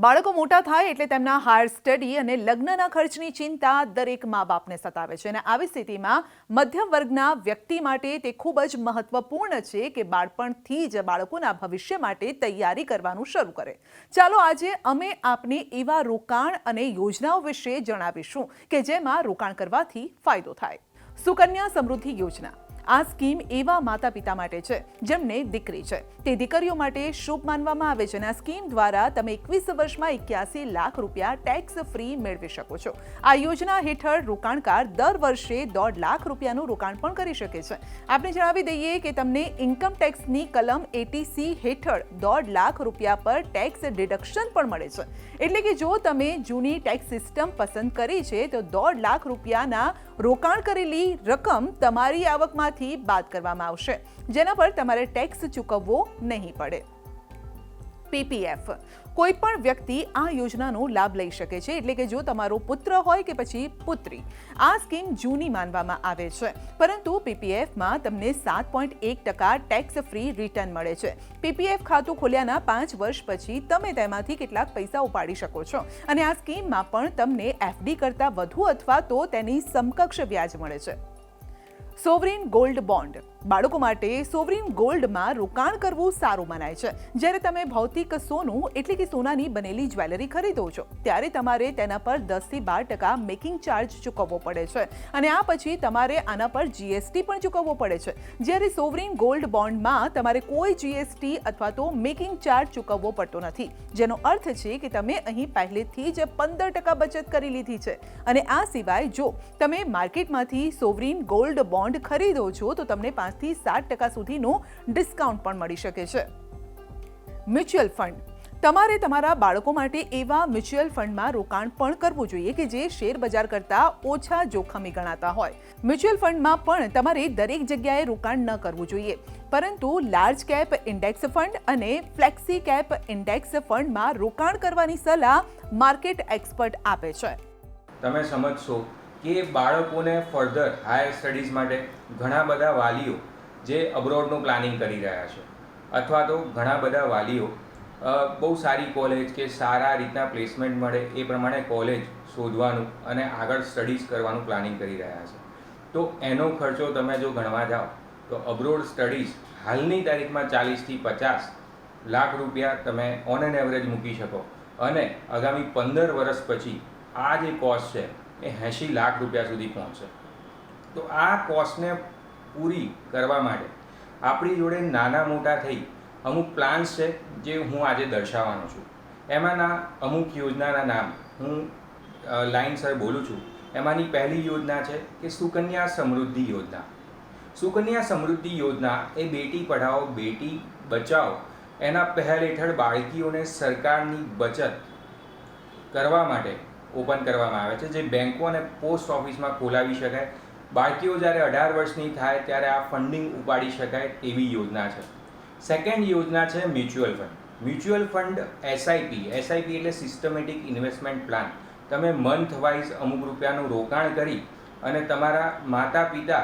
બાળકો મોટા થાય એટલે તેમના હાયર સ્ટડી અને લગ્નના ખર્ચની ચિંતા દરેક મા બાપને સતાવે છે અને આવી સ્થિતિમાં મધ્યમ વર્ગના વ્યક્તિ માટે તે ખૂબ જ મહત્વપૂર્ણ છે કે બાળપણથી જ બાળકોના ભવિષ્ય માટે તૈયારી કરવાનું શરૂ કરે. ચાલો આજે અમે આપને એવા રોકાણ અને યોજનાઓ વિશે જણાવીશું કે જેમાં રોકાણ કરવાથી ફાયદો થાય. સુકન્યા સમૃદ્ધિ યોજના આ સ્કીમ એવા માતા પિતા માટે છે જેમને દીકરી છે તે દીકરીઓ માટે શુભ માનવામાં આવે છે અને આ સ્કીમ દ્વારા તમે 21 વર્ષમાં 81 લાખ રૂપિયા ટેક્સ ફ્રી મેળવી શકો છો. આ યોજના હેઠળ રોકાણકાર દર વર્ષે 1.5 લાખ રૂપિયાનું રોકાણ પણ કરી શકે છે. આપણે જણાવી દઈએ કે તમને ઇન્કમ ટેક્સની કલમ 80C હેઠળ 1.5 લાખ રૂપિયા પર ટેક્સ ડિડક્શન પણ મળે છે. એટલે કે જો તમે જૂની ટેક્સ સિસ્ટમ પસંદ કરી છે તો 1.5 લાખ રૂપિયાના રોકાણ કરેલી રકમ તમારી આવકમાંથી બાદ કરવામાં આવશે, જેના પર તમારે ટેક્સ ચૂકવવો નહીં પડે. પીપીએફ કોઈ પણ વ્યક્તિ આ યોજનાનો લાભ લઈ શકે છે. એટલે કે જો તમારો પુત્ર હોય કે પછી પુત્રી, આ સ્કીમ જૂની માનવામાં આવે છે, પરંતુ પીપીએફમાં તમને 7.1% ટેક્સ ફ્રી રિટર્ન મળે છે. પીપીએફ ખાતું ખોલ્યાના 5 વર્ષ પછી તમે તેમાંથી કેટલાક પૈસા ઉપાડી શકો છો અને આ સ્કીમમાં પણ તમને એફડી કરતાં વધુ અથવા તો તેની સમકક્ષ વ્યાજ મળે છે. સોવરીન ગોલ્ડ બોન્ડ બાળકો માટે સોવરીન ગોલ્ડમાં રોકાણ કરવું સારું મનાય છે. જ્યારે તમે ભૌતિક સોનું એટલે કે સોનાની બનેલી જ્વેલરી ખરીદો છો ત્યારે તમારે તેના પર 10 થી 12% મેકિંગ ચાર્જ ચૂકવવો પડે છે અને આ પછી તમારે આના પર જીએસટી પણ ચૂકવવો પડે છે. જ્યારે સોવરીન ગોલ્ડ બોન્ડમાં તમારે કોઈ જીએસટી અથવા તો મેકિંગ ચાર્જ ચૂકવવો પડતો નથી, જેનો અર્થ છે કે તમે અહીં પહેલેથી જ 15% બચત કરી લીધી છે. અને આ સિવાય જો તમે માર્કેટમાંથી સોવરીન ગોલ્ડ બોન્ડ ખરીદો છો તો તમને 5 થી 7% સુધીનું ડિસ્કાઉન્ટ પણ મળી શકે છે. મ્યુચ્યુઅલ ફંડ તમારે તમારા બાળકો માટે એવા મ્યુચ્યુઅલ ફંડમાં રોકાણ પણ કરવું જોઈએ કે જે શેર બજાર કરતાં ઓછા જોખમી ગણાતા હોય. મ્યુચ્યુઅલ ફંડમાં પણ તમારે દરેક જગ્યાએ રોકાણ ન કરવું જોઈએ, પરંતુ લાર્જ કેપ ઇન્ડેક્સ ફંડ અને ફ્લેક્સી કેપ ઇન્ડેક્સ ફંડમાં રોકાણ કરવાની સલાહ માર્કેટ એક્સપર્ટ આપે છે. તમે સમજશો કે બાળકોને ફર્ધર હાયર સ્ટડીઝ માટે ઘણા બધા વાલીઓ જે અબ્રોડનું પ્લાનિંગ કરી રહ્યા છે અથવા તો ઘણા બધા વાલીઓ બહુ સારી કોલેજ કે સારા રીતના પ્લેસમેન્ટ મળે એ પ્રમાણે કોલેજ શોધવાનું અને આગળ સ્ટડીઝ કરવાનું પ્લાનિંગ કરી રહ્યા છે. તો એનો ખર્ચો તમે જો ગણવા જાઓ તો અબ્રોડ સ્ટડીઝ હાલની તારીખમાં 40 થી 50 લાખ રૂપિયા તમે ઓન એન એવરેજ મૂકી શકો અને આગામી 15 વર્ષ પછી આ જે કોસ્ટ છે એ 80 લાખ રૂપિયા સુધી પહોંચશે. તો આ કોસ્ટને પૂરી કરવા માટે આપણી જોડે નાના મોટા થઈ અમુક પ્લાન્સ છે જે હું આજે દર્શાવવાનો છું. એમાંના અમુક યોજનાના નામ હું લાઇનસર બોલું છું. એમાંની પહેલી યોજના છે કે સુકન્યા સમૃદ્ધિ યોજના. સુકન્યા સમૃદ્ધિ યોજના એ બેટી પઢાઓ બેટી બચાવો એના પહેલ હેઠળ બાળકીઓને સરકારની બચત કરવા માટે ઓપન કરવામાં આવે છે, જે બેંકો અને પોસ્ટ ઓફિસમાં ખોલાવી શકાય. બાળકીઓ જ્યારે 18 વર્ષની થાય ત્યારે આ ફંડિંગ ઉપાડી શકાય તેવી યોજના છે. સેકન્ડ યોજના છે mutual fund. Mutual fund SIP એટલે સિસ્ટમેટિક ઇન્વેસ્ટમેન્ટ પ્લાન. તમે મંથ વાઇઝ અમુક રૂપિયાનું રોકાણ કરી અને તમારા માતા પિતા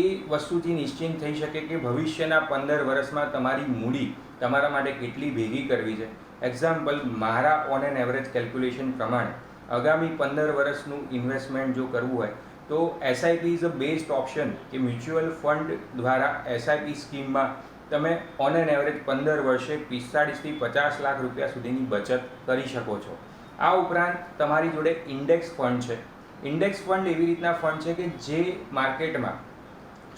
એ વસ્તુથી નિશ્ચિંત થઈ શકે કે ભવિષ્યના 15 વર્ષમાં તમારી મૂડી તમારા માટે કેટલી ભેગી કરવી છે. એક્ઝામ્પલ, મારા ઓન એન એવરેજ કેલ્ક્યુલેશન પ્રમાણે આગામી 15 વર્ષનું ઇન્વેસ્ટમેન્ટ જો કરવું હોય તો SIP is a best option કે મ્યુચ્યુઅલ ફંડ દ્વારા એસઆઈપી સ્કીમમાં તમે ઓન એન એવરેજ 15 વર્ષે 45 થી 50 લાખ રૂપિયા સુધીની બચત કરી શકો છો. આ ઉપરાંત તમારી જોડે ઇન્ડેક્સ ફંડ છે. ઇન્ડેક્સ ફંડ એવી રીતના ફંડ છે કે જે માર્કેટમાં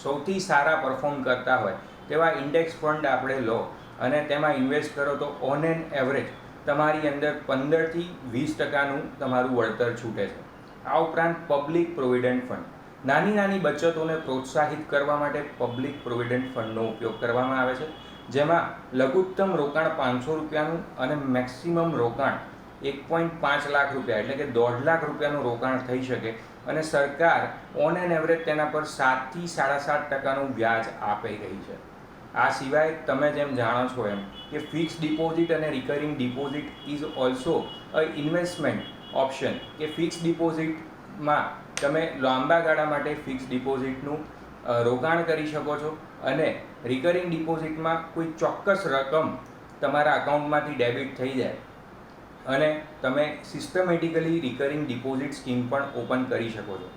સૌથી સારા પરફોર્મ કરતા હોય તેવા ઇન્ડેક્સ ફંડ આપણે લો અને તેમાં ઇન્વેસ્ટ કરો તો ઓન એન એવરેજ તમારી અંદર 15 થી 20%નું તમારું વળતર છૂટે છે. આ ઉપરાંત પબ્લિક પ્રોવિડન્ટ ફંડ. નાની નાની બચતોને પ્રોત્સાહિત કરવા માટે પબ્લિક પ્રોવિડન્ટ ફંડનો ઉપયોગ કરવામાં આવે છે, જેમાં લઘુત્તમ રોકાણ 500 રૂપિયાનું અને મેક્સિમમ રોકાણ 1.5 લાખ રૂપિયા એટલે કે 1.5 લાખ રૂપિયાનું રોકાણ થઈ શકે અને સરકાર ઓન એન એવરેજ તેના પર 7 થી 7.5%નું વ્યાજ આપી રહી છે. આ સિવાય તમે જેમ જાણો છો એમ કે ફિક્સ ડિપોઝિટ અને recurring deposit is also a investment option. કે ફિક્સ ડિપોઝિટમાં તમે લાંબા ગાળા માટે ફિક્સ ડિપોઝિટનું રોકાણ કરી શકો છો અને રિકરિંગ ડિપોઝિટમાં કોઈ ચોક્કસ રકમ તમારા અકાઉન્ટમાંથી ડેબિટ થઈ જાય અને તમે સિસ્ટમેટિકલી રિકરિંગ ડિપોઝિટ સ્કીમ પણ ઓપન કરી શકો છો.